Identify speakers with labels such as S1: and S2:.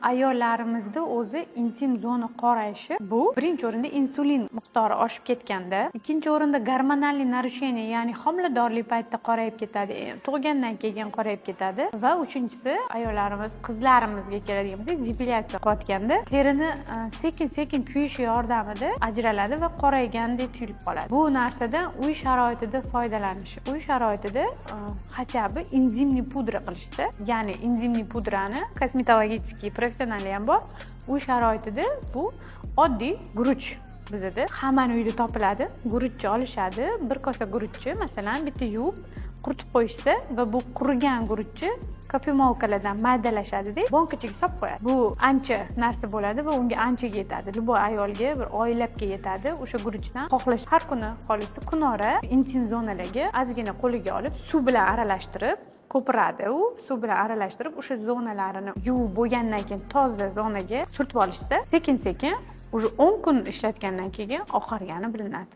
S1: Ayollarimizda o'zi intim zona qorayishi bu birinchi o'rinda insulin miqdori oshib ketganda, ikkinchi o'rinda gormonal narushение, ya'ni homiladorlik paytida qorayib ketadi, tug'gandan keyin qorayib ketadi va uchinchisi ayollarimiz, qizlarimizga keladigan bo'lsak, depilyatsiya qilayotganda terini sekin-sekin kuyishi yordamida ajraladi va qoraygandek tuyulib qoladi. Bu narsadan uy sharoitida foydalanish, uy sharoitida хотя бы enzimli pudra qilishsa, ya'ni enzimli pudrani kosmetologический professionali ham bor. Uy sharoitida bu oddiy guruch bizda hamma uyda topiladi. Guruchni olishadi, bir kosa guruchni masalan bitta yuvib quritib qo'yishsa va bu qurigan guruchni kofemolkalardan maydalashadida bankachaga solib qo'yadi. Bu ancha narsa bo'ladi va unga anchaga yetadi. Любой ayolga bir oylabga yetadi. O'sha guruchdan xohlash har kuni xohlasa kunora intim zonalarga ozgina qo'liga olib suv bilan aralashtirib ko'piradi. U suv bilan aralashtirib o'sha zonalarini yuvib bo'lgandan keyin toza zonaga surtib olishsa, sekin-sekin уже 10 kun ishlatgandan keyin oqargani bilinadi.